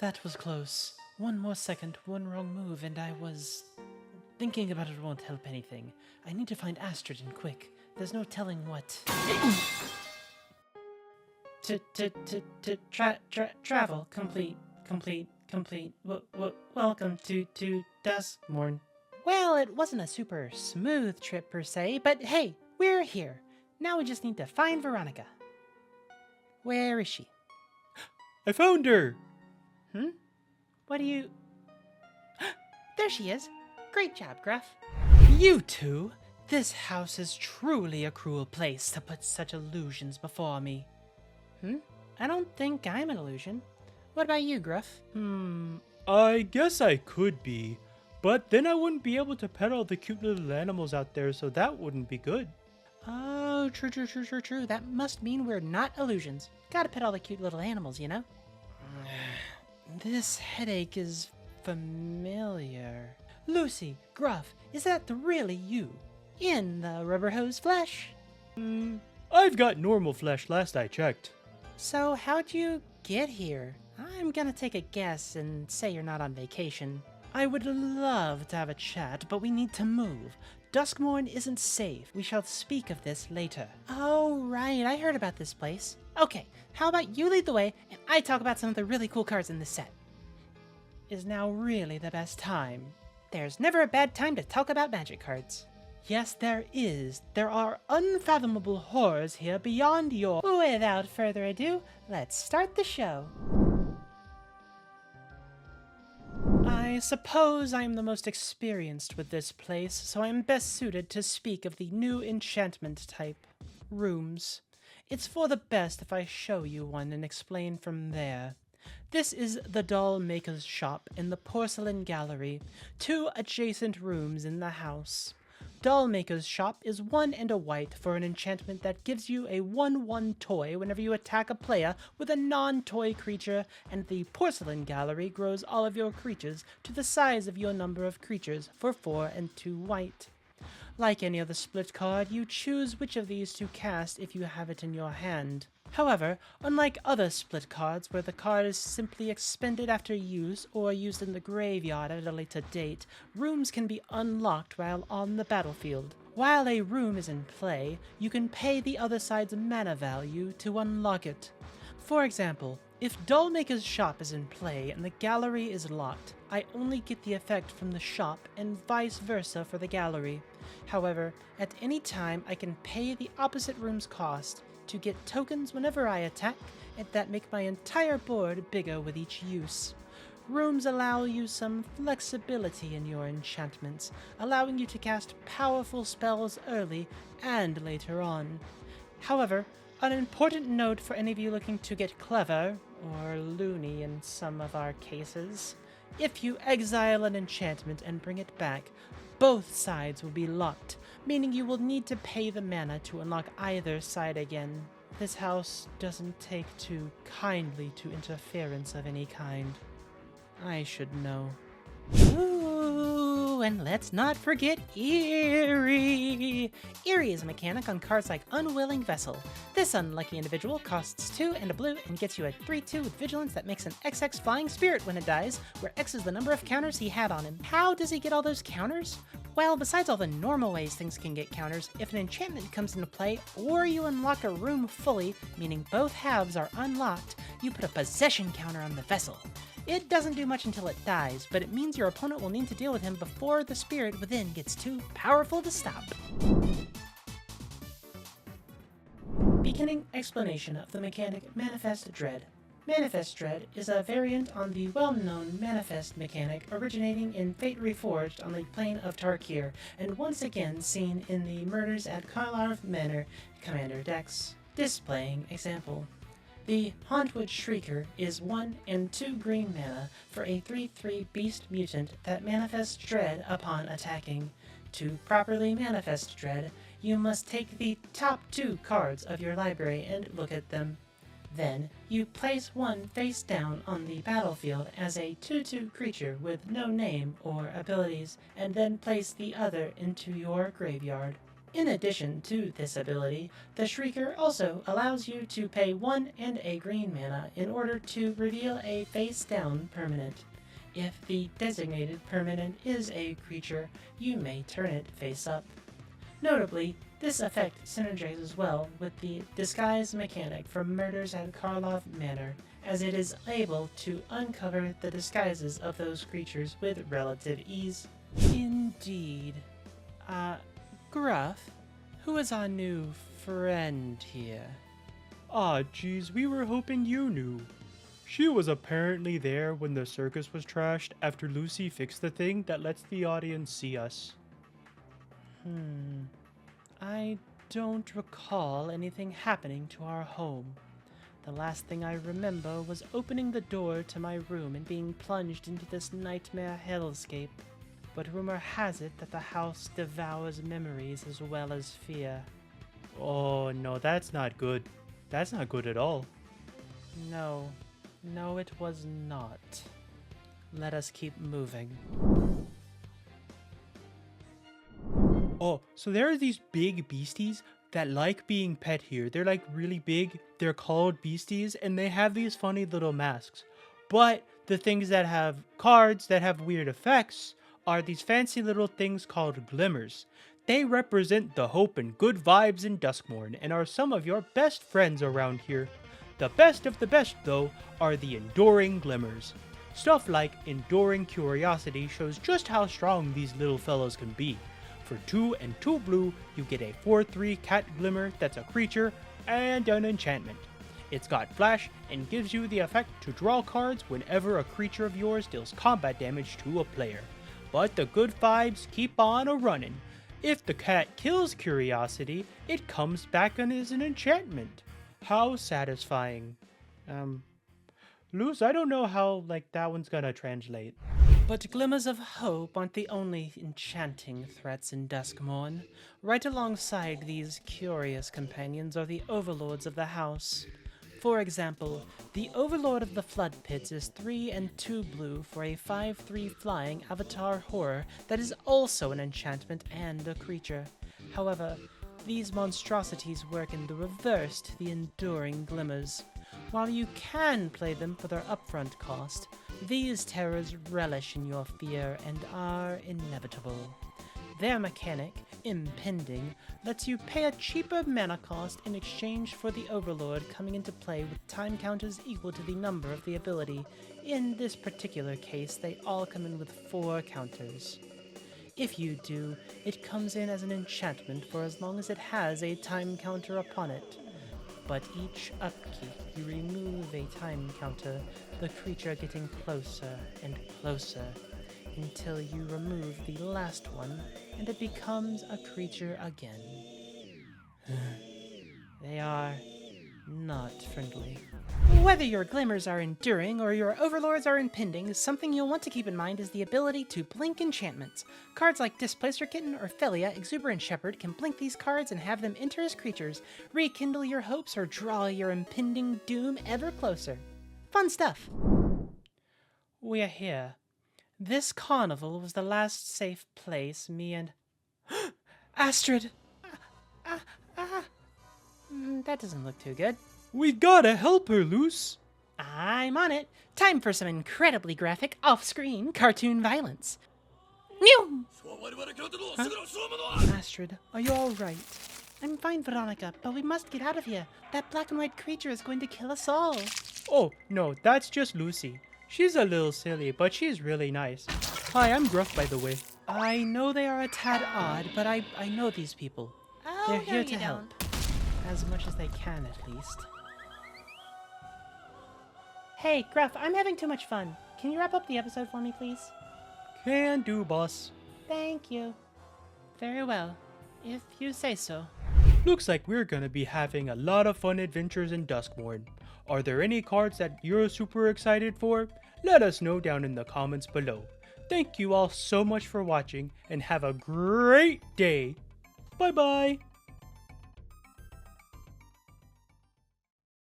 That was close. One more second, one wrong move, and I was... Thinking about it won't help anything. I need to find Astrid and quick. There's no telling what... Travel complete. Welcome to Duskmourn. Well, it wasn't a super smooth trip per se, but hey, we're here. Now we just need to find Veronica. Where is she? I found her! What do you... There she is. Great job, Gruff. You two! This house is truly a cruel place to put such illusions before me. I don't think I'm an illusion. What about you, Gruff? I guess I could be, but then I wouldn't be able to pet all the cute little animals out there, so that wouldn't be good. Oh, true. That must mean we're not illusions. Gotta pet all the cute little animals, you know? This headache is familiar. Lucy, Gruff, is that really you? In the rubber hose flesh? I've got normal flesh last I checked. So how'd you get here? I'm gonna take a guess and say you're not on vacation. I would love to have a chat, but we need to move. Duskmourn isn't safe. We shall speak of this later. Oh, right. I heard about this place. Okay, how about you lead the way and I talk about some of the really cool cards in this set? Is now really the best time? There's never a bad time to talk about magic cards. Yes, there is. There are unfathomable horrors here beyond your... Without further ado, let's start the show. I suppose I am the most experienced with this place, so I am best suited to speak of the new enchantment type, rooms. It's for the best if I show you one and explain from there. This is the doll maker's shop and the porcelain gallery, two adjacent rooms in the house. Doll maker's shop is 1 and a white for an enchantment that gives you a 1/1 toy whenever you attack a player with a non-toy creature, and the porcelain gallery grows all of your creatures to the size of your number of creatures for 4 and 2 white. Like any other split card, you choose which of these to cast if you have it in your hand. However, unlike other split cards where the card is simply expended after use or used in the graveyard at a later date, rooms can be unlocked while on the battlefield. While a room is in play, you can pay the other side's mana value to unlock it. For example, if Dollmaker's shop is in play and the gallery is locked, I only get the effect from the shop and vice versa for the gallery. However, at any time I can pay the opposite room's cost to get tokens whenever I attack, and that make my entire board bigger with each use. Rooms allow you some flexibility in your enchantments, allowing you to cast powerful spells early and later on. However, an important note for any of you looking to get clever, or loony in some of our cases, if you exile an enchantment and bring it back, both sides will be locked, meaning you will need to pay the mana to unlock either side again. This house doesn't take too kindly to interference of any kind. I should know. Ooh, and let's not forget Eerie! Eerie is a mechanic on cards like Unwilling Vessel. This unlucky individual costs 2 and a blue and gets you a 3/2 with Vigilance that makes an XX Flying Spirit when it dies, where X is the number of counters he had on him. How does he get all those counters? Well, besides all the normal ways things can get counters, if an enchantment comes into play, or you unlock a room fully, meaning both halves are unlocked, you put a possession counter on the vessel. It doesn't do much until it dies, but it means your opponent will need to deal with him before the spirit within gets too powerful to stop. Beginning explanation of the mechanic Manifest Dread. Manifest Dread is a variant on the well-known Manifest mechanic originating in Fate Reforged on the plane of Tarkir, and once again seen in the Murders at Karlarv Manor Commander decks. Displaying example. The Hauntwood Shrieker is 1 and 2 green mana for a 3/3 beast mutant that manifests dread upon attacking. To properly manifest dread, you must take the top 2 cards of your library and look at them. Then, you place one face down on the battlefield as a 2/2 creature with no name or abilities, and then place the other into your graveyard. In addition to this ability, the Shrieker also allows you to pay 1 and a green mana in order to reveal a face-down permanent. If the designated permanent is a creature, you may turn it face-up. Notably, this effect synergizes well with the disguise mechanic from Murders at Karlov Manor, as it is able to uncover the disguises of those creatures with relative ease. Indeed. Gruff, who is our new friend here? Ah, geez, we were hoping you knew. She was apparently there when the circus was trashed after Lucy fixed the thing that lets the audience see us. I don't recall anything happening to our home. The last thing I remember was opening the door to my room and being plunged into this nightmare hellscape. But rumor has it that the house devours memories as well as fear. Oh, no, that's not good. That's not good at all. No, it was not. Let us keep moving. Oh, so there are these big beasties that like being pet here. They're like really big. They're called beasties and they have these funny little masks. But the things that have cards that have weird effects are these fancy little things called glimmers. They represent the hope and good vibes in Duskmourn and are some of your best friends around here. The best of the best, though, are the enduring glimmers. Stuff like enduring curiosity shows just how strong these little fellows can be. For 2 and 2 blue, you get a 4/3 cat glimmer that's a creature and an enchantment. It's got flash and gives you the effect to draw cards whenever a creature of yours deals combat damage to a player. But the good vibes keep on a-running. If the cat kills curiosity, it comes back and is an enchantment. How satisfying. Luz, I don't know how, that one's gonna translate. But glimmers of hope aren't the only enchanting threats in Duskmourn. Right alongside these curious companions are the overlords of the house. For example, the Overlord of the Flood Pits is 3 and 2 blue for a 5/3 flying avatar horror that is also an enchantment and a creature. However, these monstrosities work in the reverse to the enduring glimmers. While you can play them for their upfront cost, these terrors relish in your fear and are inevitable. Their mechanic, Impending, lets you pay a cheaper mana cost in exchange for the Overlord coming into play with time counters equal to the number of the ability. In this particular case, they all come in with 4 counters. If you do, it comes in as an enchantment for as long as it has a time counter upon it. But each upkeep, you remove a time counter, the creature getting closer and closer, until you remove the last one, and it becomes a creature again. They are not friendly. Whether your glimmers are enduring or your overlords are impending, something you'll want to keep in mind is the ability to blink enchantments. Cards like Displacer Kitten or Felia, Exuberant Shepherd can blink these cards and have them enter as creatures, rekindle your hopes, or draw your impending doom ever closer. Fun stuff! We are here. This carnival was the last safe place me and... Astrid! That doesn't look too good. We gotta help her, Luce. I'm on it. Time for some incredibly graphic, off-screen cartoon violence. Mew! Huh? Astrid, are you all right? I'm fine, Veronica, but we must get out of here. That black and white creature is going to kill us all. Oh, no, that's just Lucy. She's a little silly, but she's really nice. Hi, I'm Gruff, by the way. I know they are a tad odd, but I know these people. Oh, They're no, here you to help. As much as they can, at least. Hey, Gruff, I'm having too much fun. Can you wrap up the episode for me, please? Can do, boss. Thank you. Very well, if you say so. Looks like we're gonna be having a lot of fun adventures in Duskmourn. Are there any cards that you're super excited for? Let us know down in the comments below. Thank you all so much for watching, and have a great day. Bye-bye.